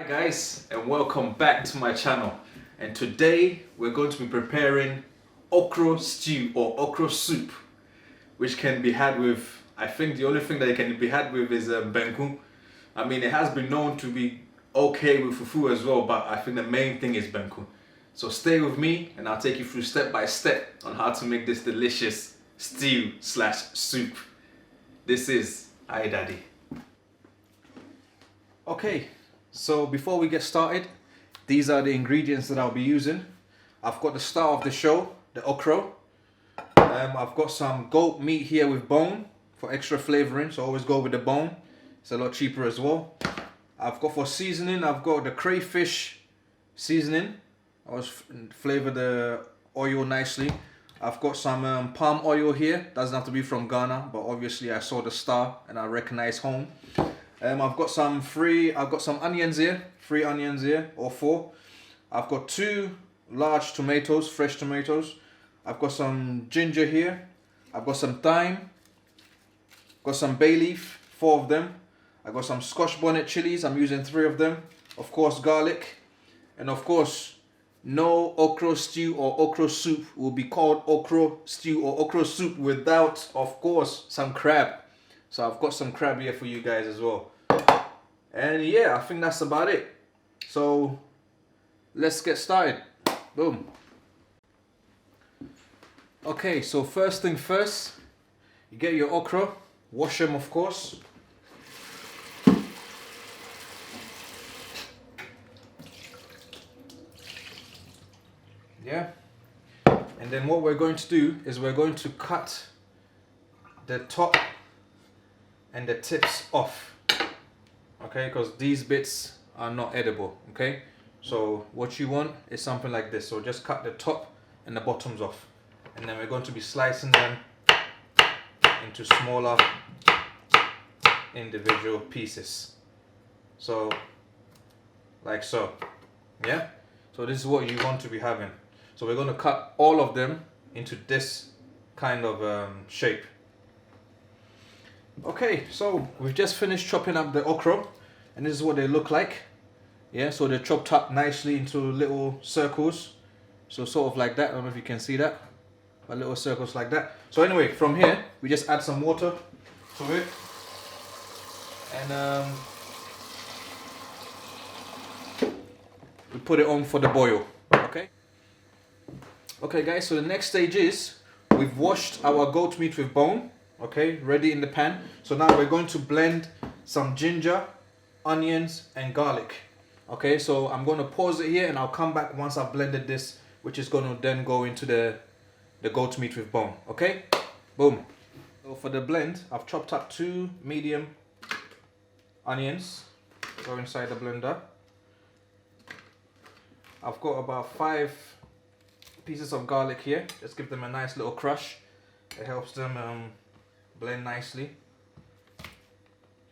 Hi guys, and welcome back to my channel. And today we're going to be preparing okra stew or okra soup, which can be had with, I think the only thing that it can be had with is benku. I mean, it has been known to be okay with fufu as well, but I think the main thing is benku. So stay with me and I'll take you through step by step on how to make this delicious stew slash soup. This is Aye Daddy. Okay, so before we get started, these are the ingredients that I'll be using. I've got the star of the show, the okra. I've got some goat meat here with bone for extra flavoring, so always go with the bone. It's a lot cheaper as well. I've got for seasoning, I've got the crayfish seasoning. I always flavor the oil nicely. I've got some palm oil here. Doesn't have to be from Ghana, but obviously I saw the star and I recognize home. I've got some onions here, 3 onions here, or 4. I've got 2 large tomatoes, fresh tomatoes. I've got some ginger here. I've got some thyme. Got some bay leaf, 4 of them. I've got some Scotch bonnet chilies. I'm using 3 of them. Of course, garlic. And of course, no okra stew or okra soup will be called okra stew or okra soup without, of course, some crab. So I've got some crab here for you guys as well. And yeah, I think that's about it. So let's get started. Boom. Okay, so first thing first, you get your okra, wash them of course. Yeah. And then what we're going to do is we're going to cut the top and the tips off. Okay, because these bits are not edible. Okay, so what you want is something like this. So just cut the top and the bottoms off, and then we're going to be slicing them into smaller individual pieces. So like so. Yeah, so this is what you want to be having. So we're going to cut all of them into this kind of shape. Okay, so we've just finished chopping up the okra, and this is what they look like. Yeah, so they're chopped up nicely into little circles. So sort of like that. I don't know if you can see that, but little circles like that. So anyway, from here we just add some water to it, and we put it on for the boil. Okay guys, so the next stage is we've washed our goat meat with bone. Okay, ready in the pan. So now we're going to blend some ginger, onions and garlic. Okay, so I'm going to pause it here and I'll come back once I've blended this, which is going to then go into the goat meat with bone. Okay, boom. So for the blend, I've chopped up 2 medium onions. Go inside the blender. I've got about 5 pieces of garlic here. Just give them a nice little crush. It helps them blend nicely.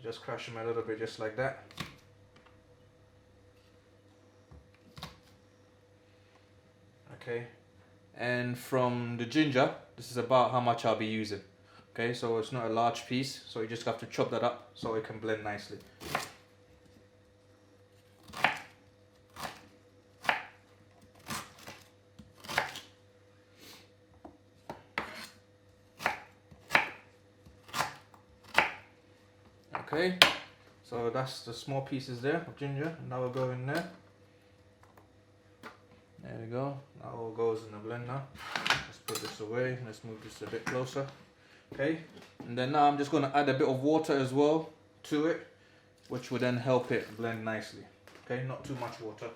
Just crush them a little bit, just like that. Okay, and from the ginger, this is about how much I'll be using. Okay, so it's not a large piece, so you just have to chop that up so it can blend nicely. Okay, so that's the small pieces there of ginger. Now we'll go in there. There we go. Now all goes in the blender. Let's put this away. Let's move this a bit closer. Okay, and then now I'm just going to add a bit of water as well to it, which will then help it blend nicely. Okay, not too much water.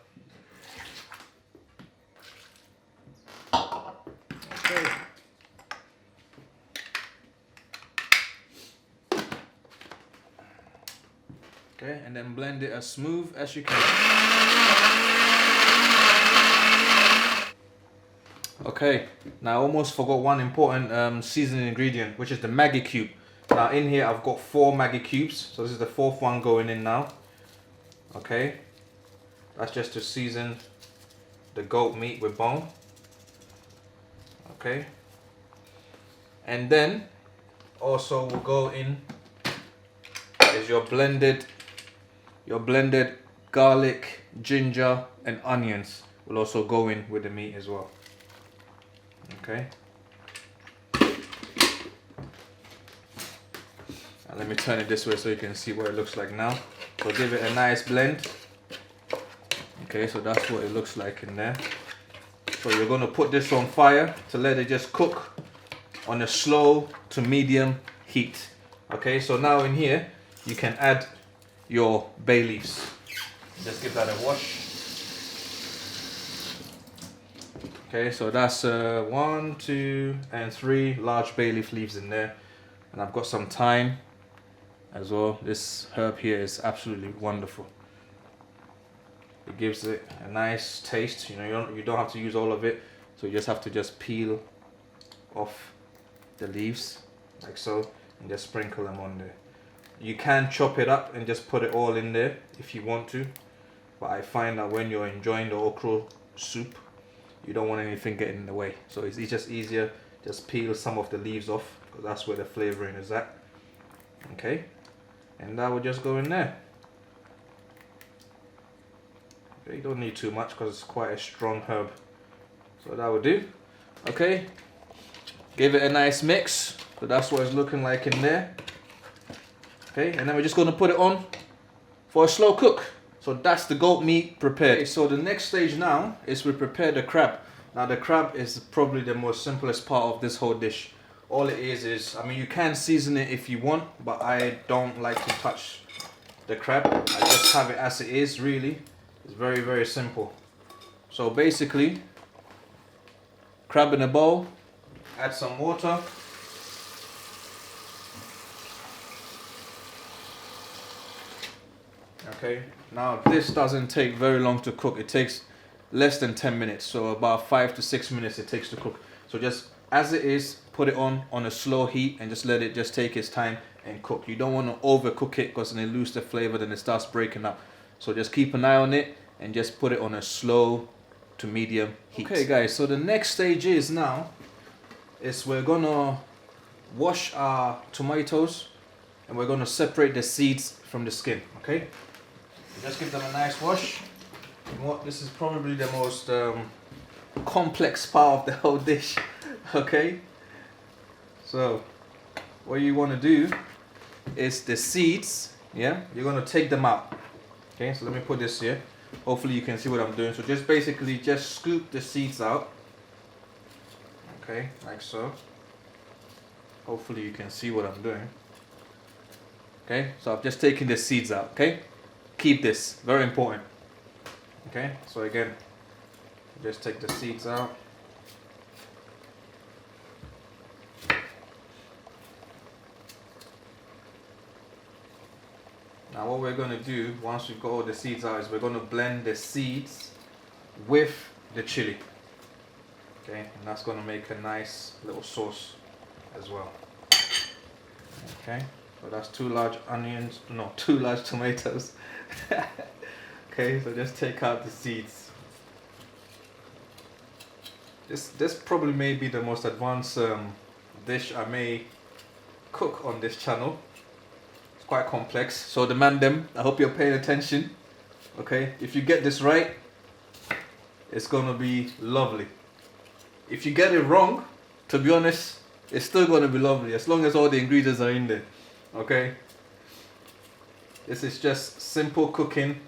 Okay. Okay, and then blend it as smooth as you can. Okay, now I almost forgot one important seasoning ingredient, which is the Maggi cube. Now in here I've got 4 Maggi cubes, so this is the 4th one going in now. Okay, that's just to season the goat meat with bone. Okay, and then also will go in is your blended garlic, ginger, and onions will also go in with the meat as well. Okay. And let me turn it this way so you can see what it looks like now. So give it a nice blend. Okay, so that's what it looks like in there. So you're going to put this on fire to let it just cook on a slow to medium heat. Okay, so now in here you can add your bay leaves. Just give that a wash. Okay, so that's 1, 2, and 3 large bay leaves in there. And I've got some thyme as well. This herb here is absolutely wonderful. It gives it a nice taste. You know, you don't have to use all of it, so you just have to just peel off the leaves like so and just sprinkle them on there. You can chop it up and just put it all in there if you want to, but I find that when you're enjoying the okra soup, you don't want anything getting in the way. So it's just easier, just peel some of the leaves off, because that's where the flavoring is at. Okay, and that will just go in there. Okay, you don't need too much because it's quite a strong herb, so that will do. Okay, give it a nice mix. So that's what it's looking like in there. Okay, and then we're just going to put it on for a slow cook. So that's the goat meat prepared. Okay, so the next stage now is we prepare the crab. Now the crab is probably the most simplest part of this whole dish. All it is, I mean, you can season it if you want, but I don't like to touch the crab. I just have it as it is, really. It's very, very simple. So basically, crab in a bowl, add some water. Okay, now this doesn't take very long to cook. It takes less than 10 minutes, so about 5 to 6 minutes it takes to cook. So just as it is, put it on a slow heat and just let it just take its time and cook. You don't want to overcook it because then it loses the flavor, then it starts breaking up. So just keep an eye on it and just put it on a slow to medium heat. Okay guys, so the next stage is now is we're gonna wash our tomatoes and we're gonna separate the seeds from the skin. Okay, just give them a nice wash. This is probably the most complex part of the whole dish. Okay, so what you want to do is the seeds, yeah, you're going to take them out. Okay, so let me put this here. Hopefully you can see what I'm doing. So just basically just scoop the seeds out. Okay, like so. Hopefully you can see what I'm doing. Okay, so I've just taken the seeds out. Okay, keep this, very important. Okay, so again, just take the seeds out. Now what we're going to do once we've got all the seeds out is we're going to blend the seeds with the chili. Okay, and that's going to make a nice little sauce as well. Okay, so that's 2 large onions, no, 2 large tomatoes. Okay, so just take out the seeds. This probably may be the most advanced dish I may cook on this channel. It's quite complex, so demand them. I hope you're paying attention. Okay, if you get this right, it's gonna be lovely. If you get it wrong, to be honest, it's still gonna be lovely as long as all the ingredients are in there. Okay, this is just simple cooking.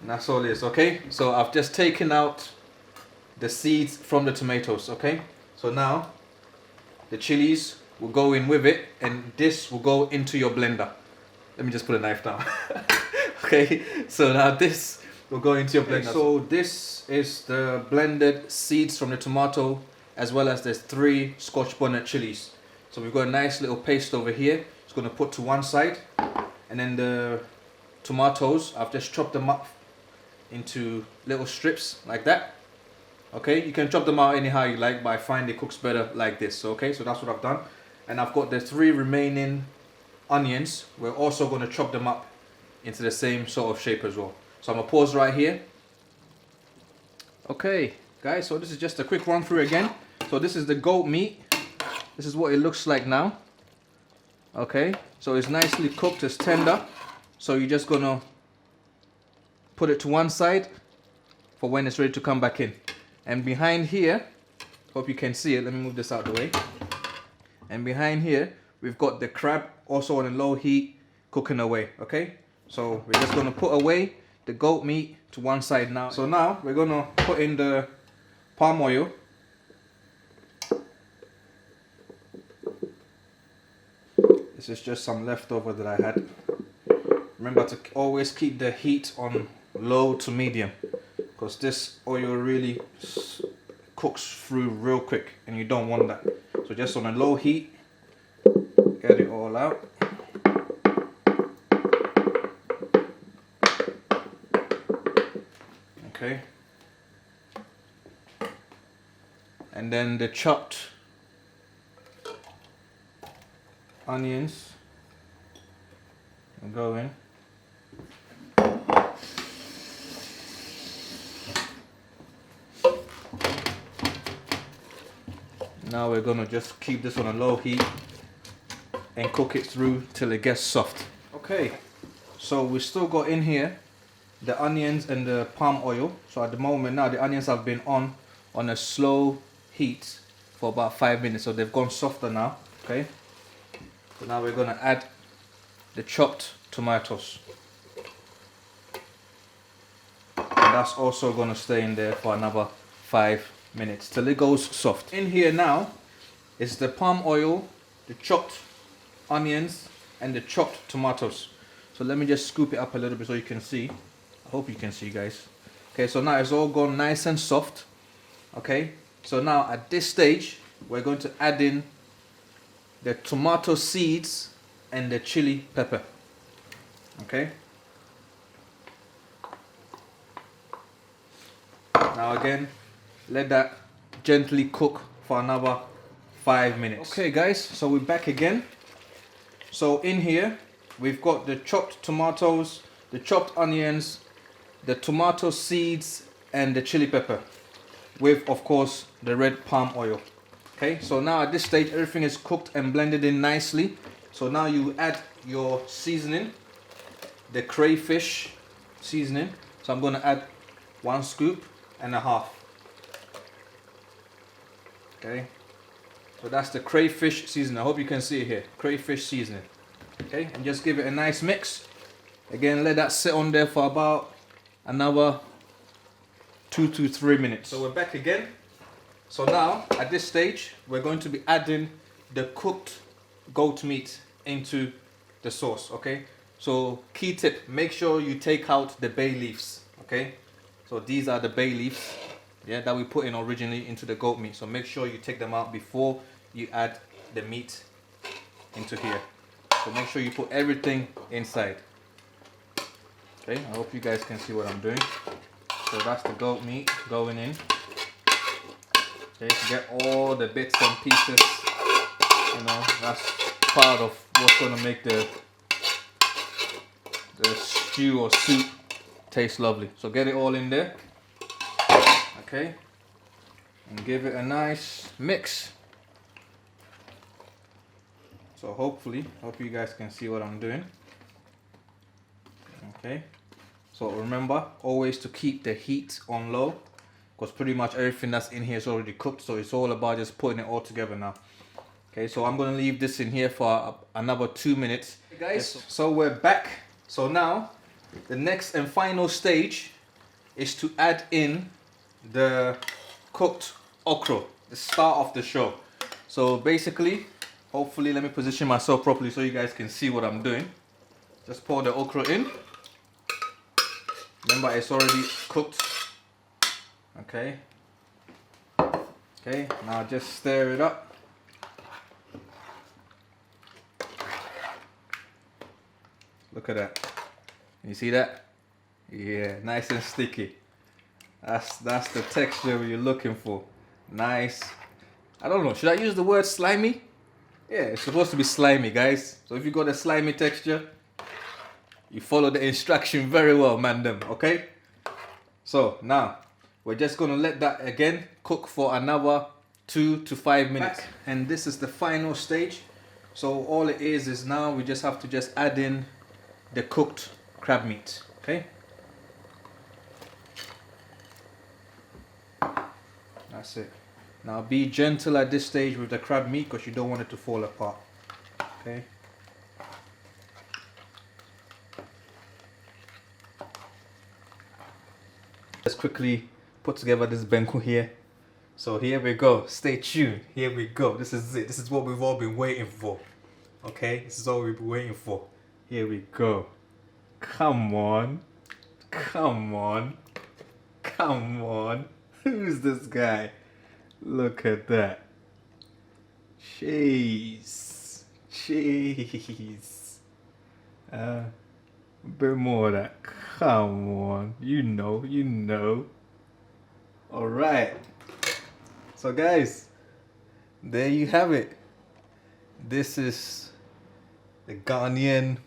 And that's all it is. Okay, so I've just taken out the seeds from the tomatoes. Okay, so now the chilies will go in with it and this will go into your blender. Let me just put a knife down. Okay, so now this will go into your blender. Okay, so this is the blended seeds from the tomato as well as the 3 Scotch bonnet chilies. So we've got a nice little paste over here. It's going to put to one side, and then the tomatoes, I've just chopped them up into little strips like that. Okay, you can chop them out anyhow you like, but I find it cooks better like this. Okay, so that's what I've done. And I've got the 3 remaining onions. We're also going to chop them up into the same sort of shape as well. So I'm going to pause right here. Okay guys, so this is just a quick run through again. So this is the goat meat. This is what it looks like now. Okay, so it's nicely cooked, it's tender. So you're just going to put it to one side for when it's ready to come back in. And behind here, hope you can see it, let me move this out of the way. And behind here, we've got the crab also on a low heat cooking away, okay? So we're just gonna put away the goat meat to one side now. So now we're gonna put in the palm oil. This is just some leftover that I had. Remember to always keep the heat on low to medium, because this oil really cooks through real quick and you don't want that. So just on a low heat, get it all out. Okay. And then the chopped onions will go in. Now we're gonna just keep this on a low heat and cook it through till it gets soft. Okay, so we still got in here the onions and the palm oil. So at the moment now the onions have been on a slow heat for about 5 minutes, so they've gone softer now. Okay, so now we're gonna add the chopped tomatoes, and that's also gonna stay in there for another 5 minutes till it goes soft. In here now is the palm oil, the chopped onions and the chopped tomatoes. So let me just scoop it up a little bit so you can see. I hope you can see, guys. Okay, so now it's all gone nice and soft. Okay, so now at this stage we're going to add in the tomato seeds and the chili pepper. Okay, now again, let that gently cook for another 5 minutes. Okay guys, so we're back again. So in here we've got the chopped tomatoes, the chopped onions, the tomato seeds and the chili pepper, with of course the red palm oil. Okay, so now at this stage everything is cooked and blended in nicely. So now you add your seasoning, the crayfish seasoning. So I'm going to add 1.5 scoops. Okay, so that's the crayfish seasoning. I hope you can see it here, crayfish seasoning. Okay, and just give it a nice mix. Again, let that sit on there for about another 2 to 3 minutes. So we're back again. So now at this stage we're going to be adding the cooked goat meat into the sauce. Okay, so key tip, make sure you take out the bay leaves. Okay, so these are the bay leaves, yeah, that we put in originally into the goat meat. So make sure you take them out before you add the meat into here. So make sure you put everything inside. Okay, I hope you guys can see what I'm doing. So that's the goat meat going in. Okay, to get all the bits and pieces, you know, that's part of what's gonna make the stew or soup taste lovely. So get it all in there. Okay, and give it a nice mix. So hope you guys can see what I'm doing. Okay, so remember always to keep the heat on low, because pretty much everything that's in here is already cooked. So it's all about just putting it all together now. Okay, so I'm gonna leave this in here for another 2 minutes. Hey guys, so we're back. So now the next and final stage is to add in the cooked okra, the star of the show. So basically, hopefully, let me position myself properly so you guys can see what I'm doing. Just pour the okra in. Remember, it's already cooked. Okay. Okay, now just stir it up. Look at that. You see that? Yeah, nice and sticky. That's the texture you're looking for. Nice. I don't know, should I use the word slimy? Yeah, it's supposed to be slimy, guys. So if you got a slimy texture, you follow the instruction very well, man them, okay? So now we're just gonna let that again cook for another 2 to 5 minutes. And this is the final stage. So all it is now we just have to just add in the cooked crab meat. Okay, That's it. Now be gentle at this stage with the crab meat because you don't want it to fall apart. Okay. Let's quickly put together this benku here. So here we go. Stay tuned. Here we go. This is it. This is what we've all been waiting for. Okay? This is all we've been waiting for. Here we go. Come on. Come on. Come on. Who's this guy? Look at that. Jeez. Jeez. A bit more of that. Come on. You know. Alright. So guys, there you have it. This is the Ghanaian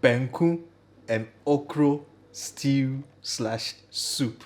benku and okra stew / soup.